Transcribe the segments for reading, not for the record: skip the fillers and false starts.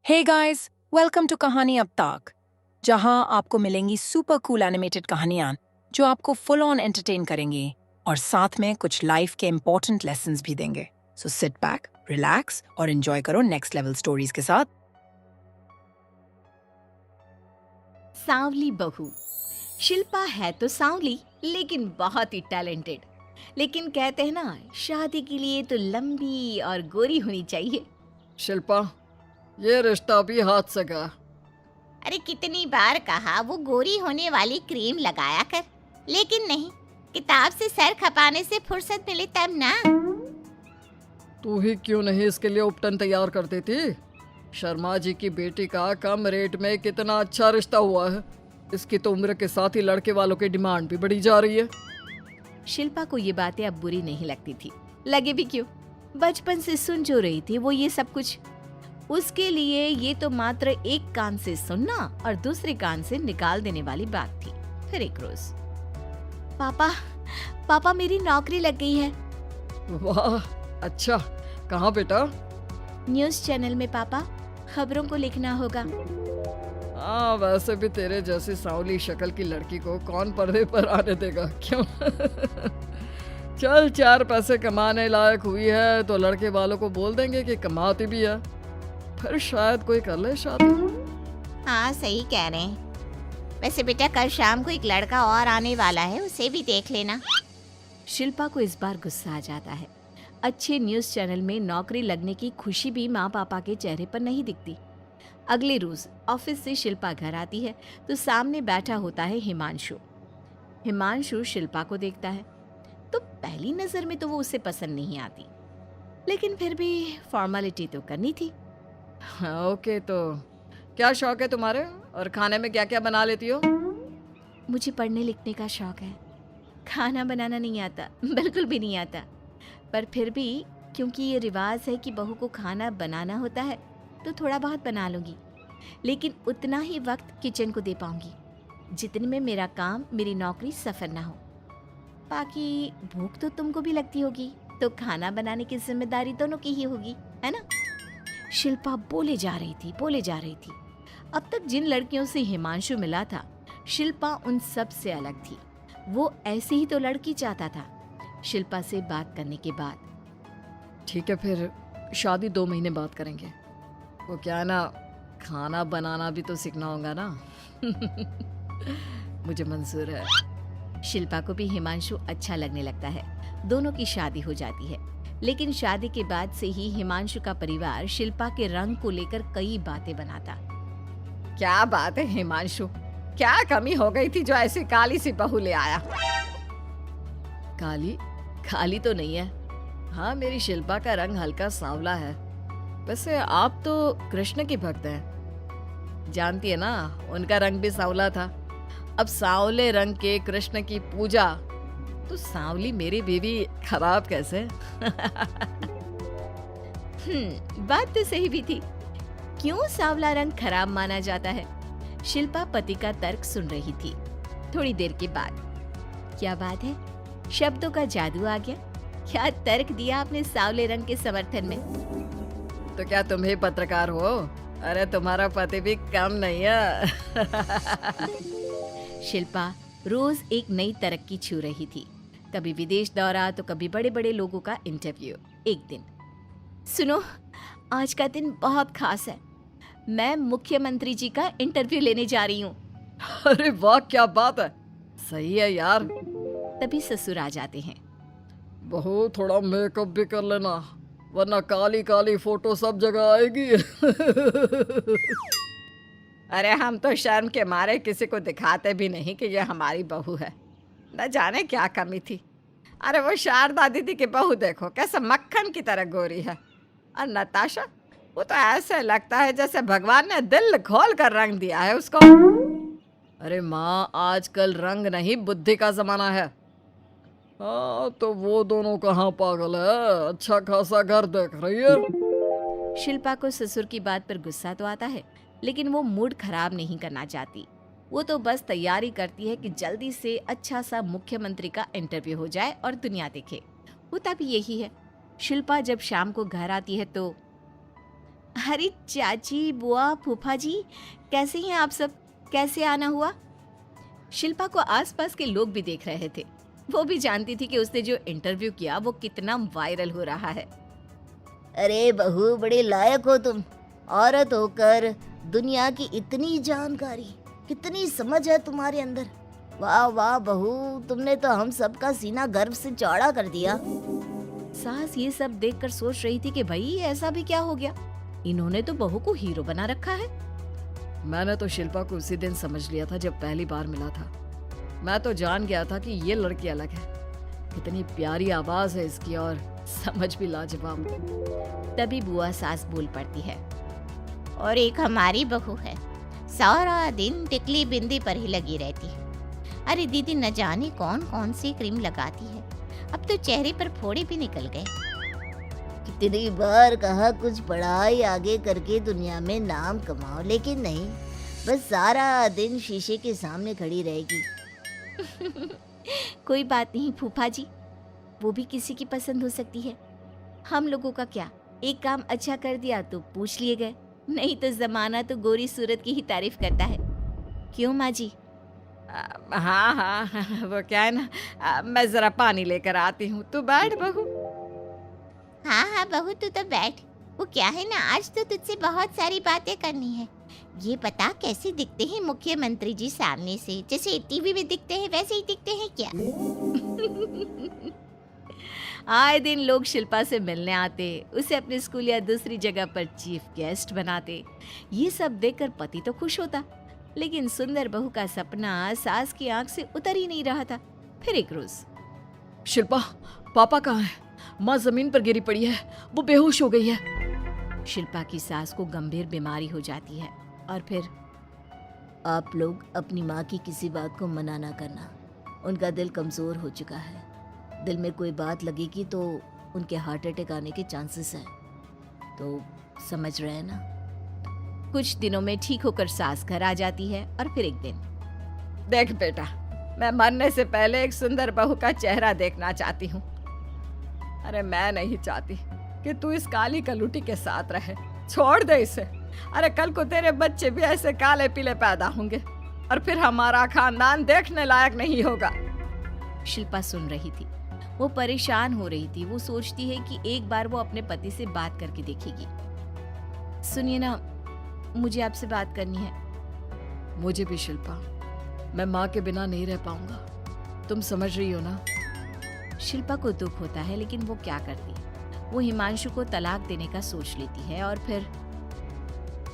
Hey guys, welcome to कहानी अब तक, जहां आपको मिलेंगी सुपर कूल एनिमेटेड कहानियां जो आपको फुल ऑन एंटरटेन करेंगी और साथ में कुछ लाइफ के इम्पोर्टेंट लेसन्स भी देंगे। सो सिट बैक, रिलैक्स और एंजॉय करो नेक्स्ट लेवल स्टोरीज के साथ। सांवली बहू। शिल्पा है तो सांवली लेकिन बहुत ही टैलेंटेड। लेकिन कहते हैं ना, शादी के लिए तो लंबी और गोरी होनी चाहिए। शिल्पा, ये रिश्ता भी हाथ से गया। अरे कितनी बार कहा वो गोरी होने वाली क्रीम लगाया कर, लेकिन नहीं, किताब से सर खपाने से फुर्सत मिले तब ना। तू ही क्यों नहीं इसके लिए उपटन तैयार कर देती? शर्मा जी की बेटी का कम रेट में कितना अच्छा रिश्ता हुआ है। इसकी तो उम्र के साथ ही लड़के वालों की डिमांड भी बढ़ी जा रही है। शिल्पा को ये बातें अब बुरी नहीं लगती थी। लगे भी क्यों, बचपन से सुन जो रही थी वो ये सब कुछ। उसके लिए ये तो मात्र एक कान से सुनना और दूसरे कान से निकाल देने वाली बात थी। फिर एक रोज, पापा पापा मेरी नौकरी लग गई है। वाह, अच्छा, कहाँ बेटा? न्यूज़ चैनल में पापा, खबरों को लिखना होगा। हाँ, वैसे भी तेरे जैसी सांवली शक्ल की लड़की को कौन पर्दे पर आने देगा, क्यों? चल, 4 पैसे कमाने लायक हुई है तो लड़के वालों को बोल देंगे कि कमाती भी है, फिर शायद कोई कर ले शादी। हाँ सही कह रहे हैं। वैसे बेटा कल शाम को एक लड़का और आने वाला है, उसे भी देख लेना। शिल्पा को इस बार गुस्सा आ जाता है। अच्छे न्यूज़ चैनल में नौकरी लगने की खुशी भी माँ पापा के चेहरे पर नहीं दिखती। अगले रोज ऑफिस से शिल्पा घर आती है तो सामने बैठा होता है हिमांशु। हिमांशु शिल्पा को देखता है तो पहली नजर में तो वो उसे पसंद नहीं आती, लेकिन फिर भी फॉर्मेलिटी तो करनी थी। हाँ, ओके, तो क्या शौक है तुम्हारे और खाने में क्या क्या बना लेती हो? मुझे पढ़ने लिखने का शौक है, खाना बनाना नहीं आता, बिल्कुल भी नहीं आता। पर फिर भी क्योंकि ये रिवाज है कि बहू को खाना बनाना होता है तो थोड़ा बहुत बना लूँगी, लेकिन उतना ही वक्त किचन को दे पाऊंगी जितने में मेरा काम, मेरी नौकरी सफ़र ना हो। बाकी भूख तो तुमको भी लगती होगी, तो खाना बनाने की जिम्मेदारी दोनों की ही होगी, है ना? शिल्पा बोले जा रही थी। अब तक जिन लड़कियों से हिमांशु मिला था, शिल्पा उन सब से अलग थी। वो ऐसी ही तो लड़की चाहता था। शिल्पा से बात करने के बाद, ठीक है, फिर शादी 2 महीने बाद करेंगे। वो क्या है ना, खाना बनाना भी तो सीखना होगा ना। मुझे मंजूर है। शिल्पा को भी हिमांशु अच्छा लगने लगता है। दोनों की शादी हो जाती है, लेकिन शादी के बाद से ही हिमांशु का परिवार शिल्पा के रंग को लेकर कई बातें बनाता। क्या बात है हिमांशु, क्या कमी हो गई थी जो ऐसी काली सी बहू ले आया? काली तो नहीं है। हाँ, मेरी शिल्पा का रंग हल्का सांवला है। वैसे आप तो कृष्ण की भक्त हैं, जानती है ना, उनका रंग भी सांवला था। अब सांवले रंग के कृष्ण की पूजा तो सांवली मेरी बीवी खराब कैसे? बात तो सही भी थी। क्यों सांवला रंग खराब माना जाता है? शिल्पा पति का तर्क सुन रही थी। थोड़ी देर के बाद, क्या बात है, शब्दों का जादू आ गया। क्या तर्क दिया आपने सांवले रंग के समर्थन में? तो क्या तुम ही पत्रकार हो? अरे तुम्हारा पति भी कम नहीं है। शिल्पा रोज एक नई तरक्की छू रही थी। कभी विदेश दौरा तो कभी बड़े बड़े लोगों का इंटरव्यू। एक दिन, सुनो, आज का दिन बहुत खास है, मैं मुख्यमंत्री जी का इंटरव्यू लेने जा रही हूँ। अरे वाह, क्या बात है, सही है यार। तभी ससुर आ जाते हैं। बहू, थोड़ा मेकअप भी कर लेना, वरना काली काली फोटो सब जगह आएगी। अरे हम तो शर्म के मारे किसी को दिखाते भी नहीं कि ये हमारी बहू है। न जाने क्या कमी थी। अरे वो शारदा दीदी की बहू देखो, कैसे मक्खन की तरह गोरी है। और नताशा, वो तो ऐसे लगता है जैसे भगवान ने दिल खोल कर रंग दिया है उसको। अरे माँ, आजकल रंग नहीं बुद्धि का जमाना है। हाँ, तो वो दोनों कहाँ पागल है, अच्छा खासा घर देख रही है। शिल्पा को ससुर की बात पर गुस्सा तो आता है, लेकिन वो मूड खराब नहीं करना चाहती। वो तो बस तैयारी करती है कि जल्दी से अच्छा सा मुख्यमंत्री का इंटरव्यू हो जाए और दुनिया देखे। होता भी यही है। शिल्पा जब शाम को घर आती है तो, अरे चाची, बुआ, फूफा जी, कैसे हैं आप सब? कैसे आना हुआ? शिल्पा को आसपास के लोग भी देख रहे थे। वो भी जानती थी कि उसने जो इंटरव्यू किया वो कितना वायरल हो रहा है। अरे बहू, बड़े लायक हो तुम। औरत होकर दुनिया की इतनी जानकारी, कितनी समझ है तुम्हारे अंदर। वाह वाह बहू, तुमने तो हम सबका सीना गर्व से चौड़ा कर दिया। सास ये सब देखकर सोच रही थी कि भाई ऐसा भी क्या हो गया, इन्होंने तो बहू को हीरो बना रखा है। मैंने तो शिल्पा को उसी दिन समझ लिया था जब पहली बार मिला था। मैं तो जान गया था कि ये लड़की अलग है। कितनी प्यारी आवाज है इसकी और समझ भी लाजवाब। तभी बुआ सास बोल पड़ती है। और एक हमारी बहू है, सारा दिन टिकली बिंदी पर ही लगी रहती है। अरे दीदी, न जाने कौन कौन सी क्रीम लगाती है, अब तो चेहरे पर फोड़े भी निकल गए। कितनी बार कहा कुछ पढ़ाई आगे करके दुनिया में नाम कमाओ, लेकिन नहीं, बस सारा दिन शीशे के सामने खड़ी रहेगी। कोई बात नहीं फूफा जी, वो भी किसी की पसंद हो सकती है। हम लोगों का क्या, एक काम अच्छा कर दिया तो पूछ लिए गए, नहीं तो जमाना तो गोरी सूरत की ही तारीफ करता है। क्यों माँ जी? हाँ हाँ, वो क्या है ना, मैं जरा पानी लेकर आती हूँ, तू बैठ बहू। हाँ हाँ बहू, तू तो बैठ। वो क्या है ना, आज तो तुझसे बहुत सारी बातें करनी है। ये बता, कैसे दिखते हैं मुख्यमंत्री जी सामने से? जैसे टीवी में दिखते हैं वैसे ही दिखते हैं क्या? आए दिन लोग शिल्पा से मिलने आते, उसे अपने स्कूल या दूसरी जगह पर चीफ गेस्ट बनाते। ये सब देखकर पति तो खुश होता, लेकिन सुंदर बहू का सपना सास की आंख से उतर ही नहीं रहा था। फिर एक रोज, शिल्पा, पापा कहाँ है? माँ जमीन पर गिरी पड़ी है, वो बेहोश हो गई है। शिल्पा की सास को गंभीर बीमारी हो जाती है और फिर आप लोग अपनी माँ की किसी बात को मना ना करना। उनका दिल कमज़ोर हो चुका है। दिल में कोई बात लगेगी तो उनके हार्ट अटैक आने के चांसेस हैं, तो समझ रहे हैं ना? कुछ दिनों में ठीक होकर सास घर आ जाती है और फिर एक दिन, देख बेटा, मैं मरने से पहले एक सुंदर बहू का चेहरा देखना चाहती हूँ। अरे मैं नहीं चाहती कि तू इस काली कलूटी के साथ रहे, छोड़ दे इसे। अरे कल को तेरे बच्चे भी ऐसे काले पीले पैदा होंगे और फिर हमारा खानदान देखने लायक नहीं होगा। शिल्पा सुन रही थी, वो परेशान हो रही थी। वो सोचती है कि एक बार वो अपने पति से बात करके देखेगी। सुनिए ना, मुझे आपसे बात करनी है। मुझे भी शिल्पा, मैं माँ के बिना नहीं रह पाऊंगा, तुम समझ रही हो ना? शिल्पा को दुख होता है, लेकिन वो क्या करती? वो हिमांशु को तलाक देने का सोच लेती है और फिर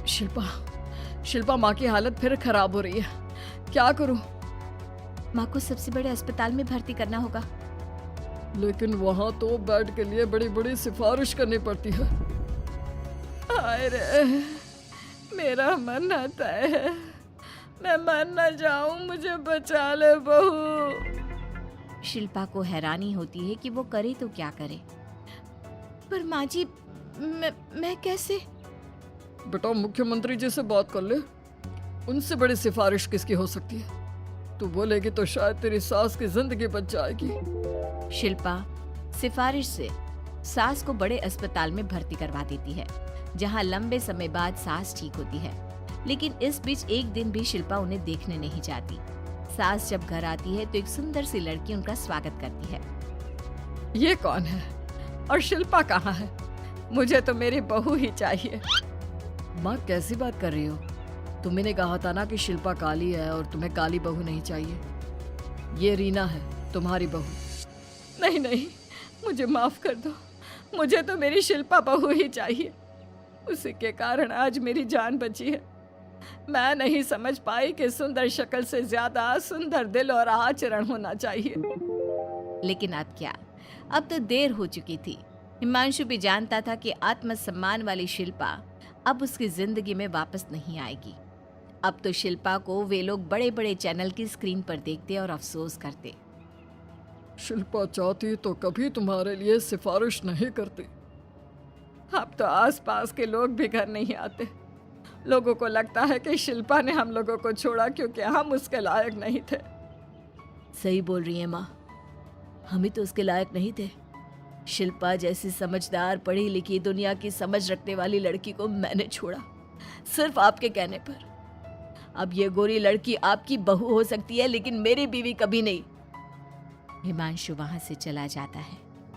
शिल्पा, माँ की हालत फिर खराब हो रही है, क्या करूं? माँ को सबसे बड़े अस्पताल में भर्ती करना होगा। लेकिन वहां तो बेड के लिए बड़ी बड़ी सिफारिश करनी पड़ती है। हाय रे, मेरा मरना तय है, मैं मर न जाऊं, मुझे बचा ले बहू। शिल्पा को हैरानी होती है कि वो करे तो क्या करे। पर माँ जी, मैं कैसे? बेटा, मुख्यमंत्री जी से बात कर ले, उनसे बड़ी सिफारिश किसकी हो सकती है? तू बोलेगी तो शायद तेरी सास की जिंदगी बच जाएगी। शिल्पा सिफारिश से सास को बड़े अस्पताल में भर्ती करवा देती है, जहां लंबे समय बाद सास ठीक होती है। लेकिन इस बीच एक दिन भी शिल्पा उन्हें देखने नहीं जाती। सास जब घर आती है तो एक सुंदर सी लड़की उनका स्वागत करती है। ये कौन है और शिल्पा कहाँ है? मुझे तो मेरी बहू ही चाहिए। माँ, कैसी बात कर रही हो? तुमने कहा था ना कि शिल्पा काली है और तुम्हें काली बहू नहीं चाहिए। ये रीना है, तुम्हारी बहू। नहीं नहीं, मुझे माफ कर दो, मुझे तो मेरी शिल्पा बहू ही चाहिए। उसी के कारण आज मेरी जान बची है। मैं नहीं समझ पाई कि सुंदर शक्ल से ज्यादा सुंदर दिल और आचरण होना चाहिए। लेकिन अब क्या, अब तो देर हो चुकी थी। हिमांशु भी जानता था कि आत्मसम्मान वाली शिल्पा अब उसकी जिंदगी में वापस नहीं आएगी। अब तो शिल्पा को वे लोग बड़े बड़े चैनल की स्क्रीन पर देखते और अफसोस करते। शिल्पा चाहती तो कभी तुम्हारे लिए सिफारिश नहीं करती। अब तो आसपास के लोग भी घर नहीं आते। लोगों को लगता है कि शिल्पा ने हम लोगों को छोड़ा क्योंकि हम उसके लायक नहीं थे। सही बोल रही है माँ, हम ही तो उसके लायक नहीं थे। शिल्पा जैसी समझदार पढ़ी लिखी दुनिया की समझ रखने वाली लड़की को मैंने छोड़ा सिर्फ आपके कहने पर। अब ये गोरी लड़की आपकी बहू हो सकती है लेकिन मेरी बीवी कभी नहीं। हिमांशु वहां से चला जाता है।